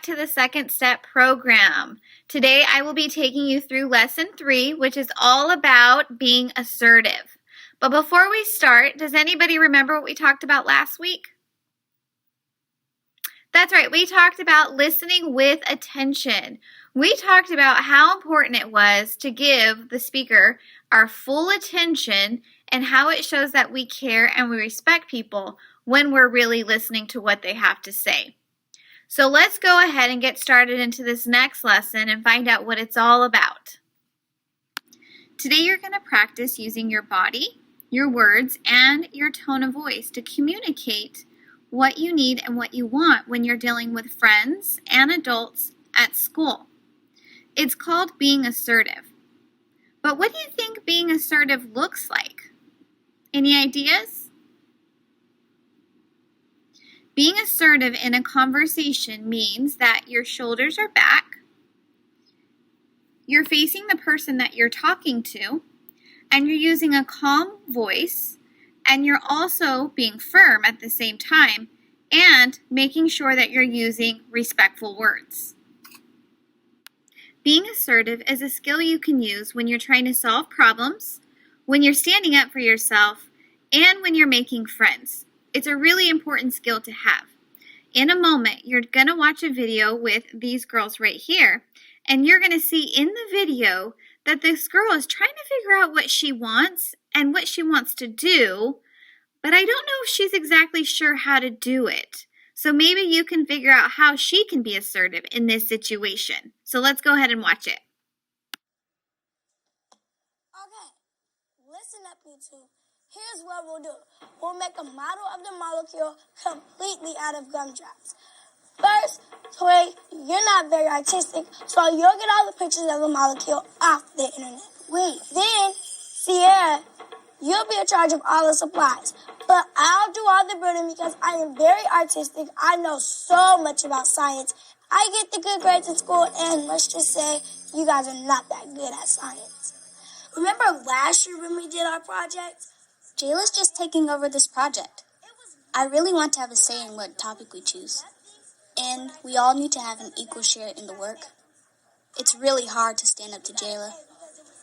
to the Second Step program. Today I will be taking you through lesson 3, which is all about being assertive. But before we start, does anybody remember what we talked about last week? That's right, we talked about listening with attention. We talked about how important it was to give the speaker our full attention and how it shows that we care and we respect people when we're really listening to what they have to say. So let's go ahead and get started into this next lesson and find out what it's all about. Today you're going to practice using your body, your words, and your tone of voice to communicate what you need and what you want when you're dealing with friends and adults at school. It's called being assertive. But what do you think being assertive looks like? Any ideas? Being assertive in a conversation means that your shoulders are back, you're facing the person that you're talking to, and you're using a calm voice, and you're also being firm at the same time, and making sure that you're using respectful words. Being assertive is a skill you can use when you're trying to solve problems, when you're standing up for yourself, and when you're making friends. It's a really important skill to have. In a moment, you're going to watch a video with these girls right here, and you're going to see in the video that this girl is trying to figure out what she wants and what she wants to do, but I don't know if she's exactly sure how to do it. So maybe you can figure out how she can be assertive in this situation. So let's go ahead and watch it. Okay, listen up, you two. Here's what we'll do. We'll make a model of the molecule completely out of gumdrops. First, Tori, you're not very artistic, so you'll get all the pictures of the molecule off the internet. Wait. Then, Sierra, you'll be in charge of all the supplies. But I'll do all the building because I am very artistic. I know so much about science. I get the good grades in school, and let's just say you guys are not that good at science. Remember last year when we did our project? Jayla's just taking over this project. I really want to have a say in what topic we choose. And we all need to have an equal share in the work. It's really hard to stand up to Jayla.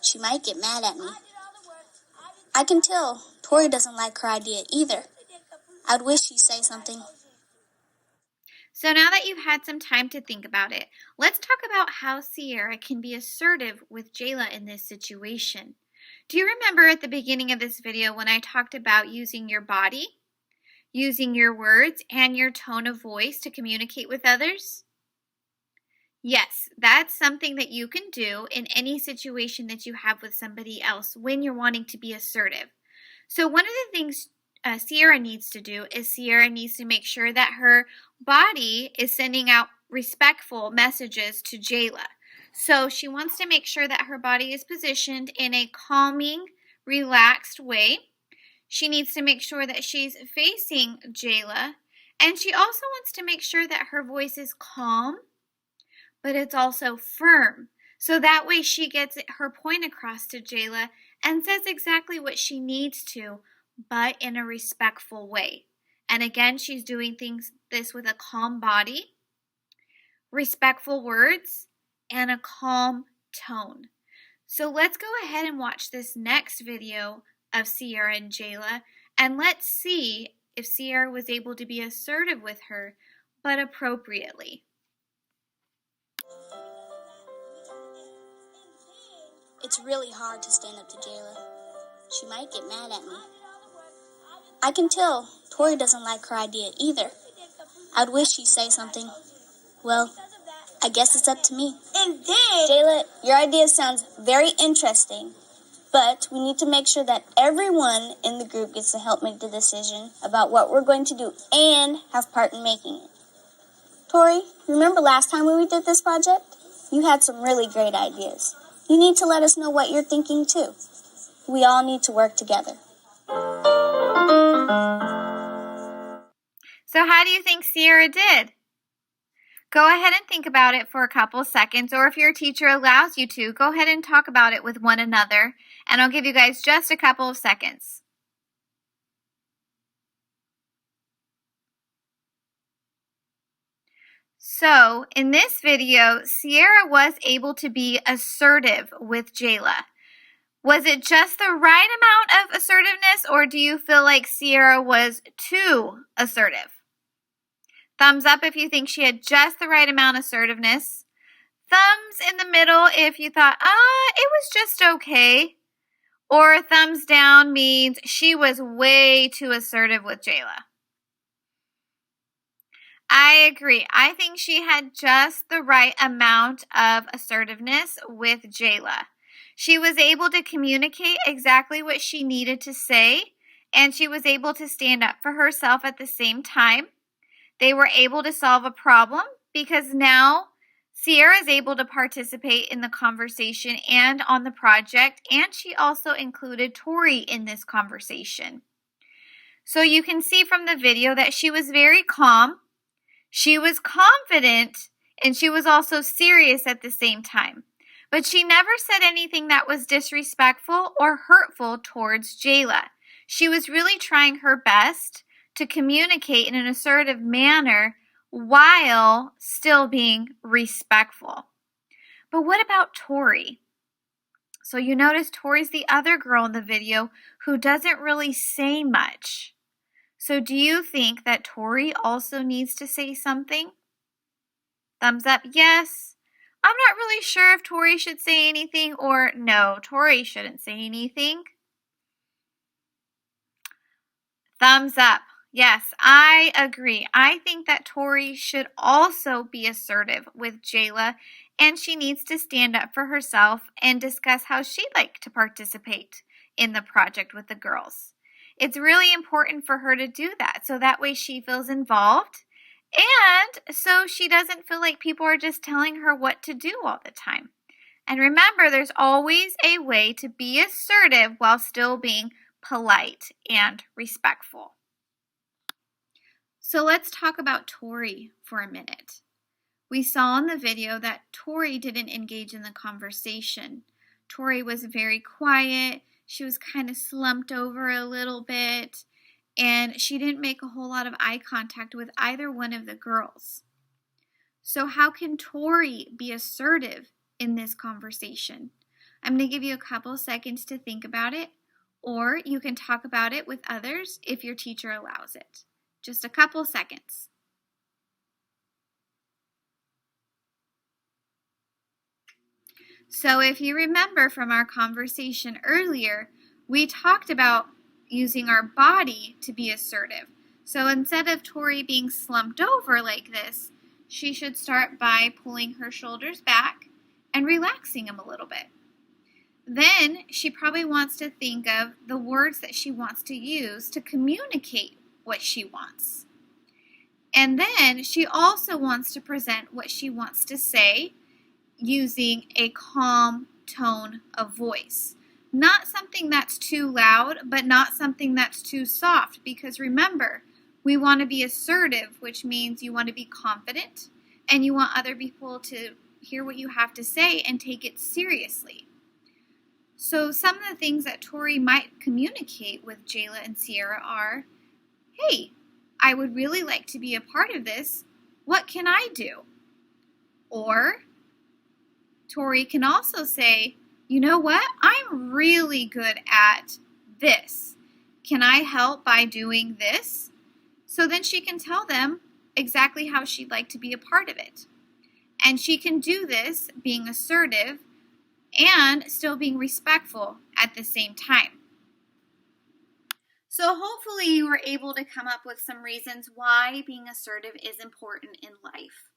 She might get mad at me. I can tell Tori doesn't like her idea either. I'd wish she'd say something. So now that you've had some time to think about it, let's talk about how Sierra can be assertive with Jayla in this situation. Do you remember at the beginning of this video when I talked about using your body, using your words, and your tone of voice to communicate with others? Yes, that's something that you can do in any situation that you have with somebody else when you're wanting to be assertive. So one of the things Sierra needs to do is Sierra needs to make sure that her body is sending out respectful messages to Jayla. So she wants to make sure that her body is positioned in a calming, relaxed way. She needs to make sure that she's facing Jayla. And she also wants to make sure that her voice is calm, but it's also firm. So that way she gets her point across to Jayla and says exactly what she needs to, but in a respectful way. And again, she's doing this with a calm body, respectful words, and a calm tone. So let's go ahead and watch this next video of Sierra and Jayla, and let's see if Sierra was able to be assertive with her, but appropriately. It's really hard to stand up to Jayla. She might get mad at me. I can tell Tori doesn't like her idea either. I'd wish she'd say something. Well, I guess it's up to me. And then, Jayla, your idea sounds very interesting, but we need to make sure that everyone in the group gets to help make the decision about what we're going to do and have part in making it. Tori, remember last time when we did this project? You had some really great ideas. You need to let us know what you're thinking too. We all need to work together. So how do you think Sierra did? Go ahead and think about it for a couple seconds, or if your teacher allows you to, go ahead and talk about it with one another, and I'll give you guys just a couple of seconds. So, in this video, Sierra was able to be assertive with Jayla. Was it just the right amount of assertiveness, or do you feel like Sierra was too assertive? Thumbs up if you think she had just the right amount of assertiveness. Thumbs in the middle if you thought, it was just okay. Or thumbs down means she was way too assertive with Jayla. I agree. I think she had just the right amount of assertiveness with Jayla. She was able to communicate exactly what she needed to say, and she was able to stand up for herself at the same time. They were able to solve a problem because now Sierra is able to participate in the conversation and on the project, and she also included Tori in this conversation. So you can see from the video that she was very calm, she was confident, and she was also serious at the same time. But she never said anything that was disrespectful or hurtful towards Jayla. She was really trying her best to communicate in an assertive manner while still being respectful. But what about Tori? So you notice Tori's the other girl in the video who doesn't really say much. So do you think that Tori also needs to say something? Thumbs up, yes. I'm not really sure if Tori should say anything, or no, Tori shouldn't say anything. Thumbs up. Yes, I agree. I think that Tori should also be assertive with Jayla, and she needs to stand up for herself and discuss how she'd like to participate in the project with the girls. It's really important for her to do that, so that way she feels involved, and so she doesn't feel like people are just telling her what to do all the time. And remember, there's always a way to be assertive while still being polite and respectful. So let's talk about Tori for a minute. We saw in the video that Tori didn't engage in the conversation. Tori was very quiet. She was kind of slumped over a little bit, and she didn't make a whole lot of eye contact with either one of the girls. So how can Tori be assertive in this conversation? I'm going to give you a couple seconds to think about it, or you can talk about it with others if your teacher allows it. Just a couple seconds. So if you remember from our conversation earlier, we talked about using our body to be assertive. So instead of Tori being slumped over like this, she should start by pulling her shoulders back and relaxing them a little bit. Then she probably wants to think of the words that she wants to use to communicate what she wants. And then she also wants to present what she wants to say using a calm tone of voice. Not something that's too loud, but not something that's too soft, because remember, we want to be assertive, which means you want to be confident and you want other people to hear what you have to say and take it seriously. So some of the things that Tori might communicate with Jayla and Sierra are, hey, I would really like to be a part of this. What can I do? Or Tori can also say, you know what? I'm really good at this. Can I help by doing this? So then she can tell them exactly how she'd like to be a part of it. And she can do this being assertive and still being respectful at the same time. So hopefully you were able to come up with some reasons why being assertive is important in life.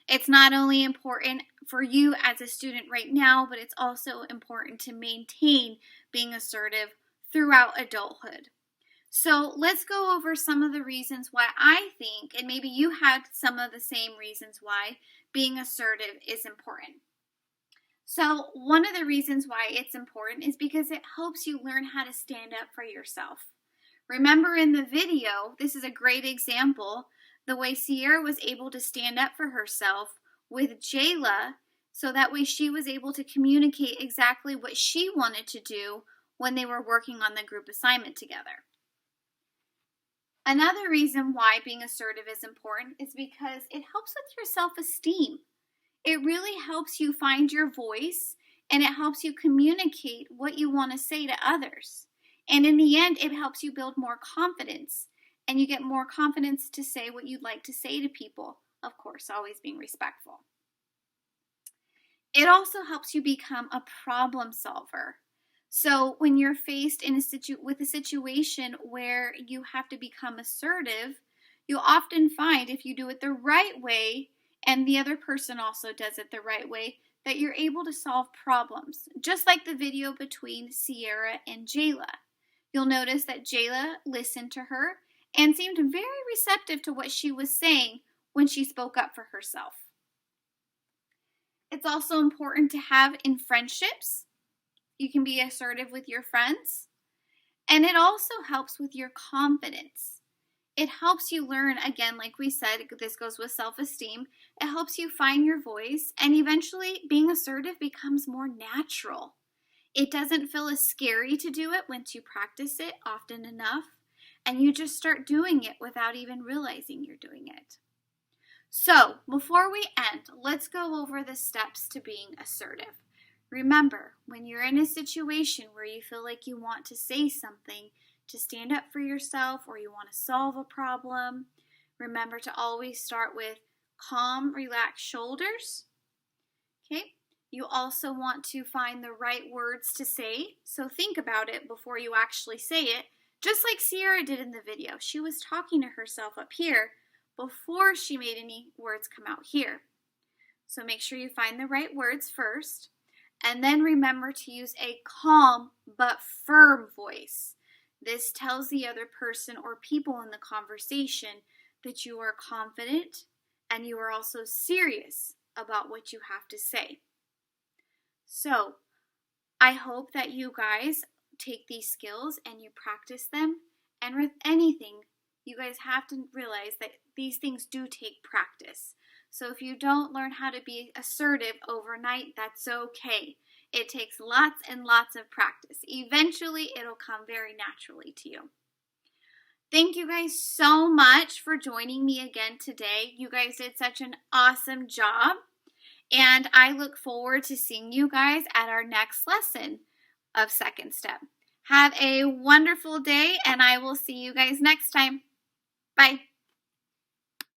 It's not only important for you as a student right now, but it's also important to maintain being assertive throughout adulthood. So let's go over some of the reasons why I think, and maybe you had some of the same reasons why being assertive is important. So one of the reasons why it's important is because it helps you learn how to stand up for yourself. Remember in the video, this is a great example, the way Sierra was able to stand up for herself with Jayla, so that way she was able to communicate exactly what she wanted to do when they were working on the group assignment together. Another reason why being assertive is important is because it helps with your self-esteem. It really helps you find your voice, and it helps you communicate what you want to say to others. And in the end, it helps you build more confidence, and you get more confidence to say what you'd like to say to people. Of course, always being respectful. It also helps you become a problem solver. So when you're faced with a situation where you have to become assertive, you'll often find if you do it the right way and the other person also does it the right way, that you're able to solve problems. Just like the video between Sierra and Jayla. You'll notice that Jayla listened to her and seemed very receptive to what she was saying when she spoke up for herself. It's also important to have in friendships. You can be assertive with your friends. And it also helps with your confidence. It helps you learn, again, like we said, this goes with self-esteem. It helps you find your voice, and eventually being assertive becomes more natural. It doesn't feel as scary to do it once you practice it often enough, and you just start doing it without even realizing you're doing it. So, before we end, let's go over the steps to being assertive. Remember, when you're in a situation where you feel like you want to say something, to stand up for yourself, or you want to solve a problem, remember to always start with calm, relaxed shoulders. Okay? You also want to find the right words to say, so think about it before you actually say it, just like Sierra did in the video. She was talking to herself up here before she made any words come out here. So make sure you find the right words first, and then remember to use a calm but firm voice. This tells the other person or people in the conversation that you are confident and you are also serious about what you have to say. So, I hope that you guys take these skills and you practice them. And with anything, you guys have to realize that these things do take practice. So if you don't learn how to be assertive overnight, that's okay. It takes lots and lots of practice. Eventually, it'll come very naturally to you. Thank you guys so much for joining me again today. You guys did such an awesome job. And I look forward to seeing you guys at our next lesson of Second Step. Have a wonderful day, and I will see you guys next time. Bye.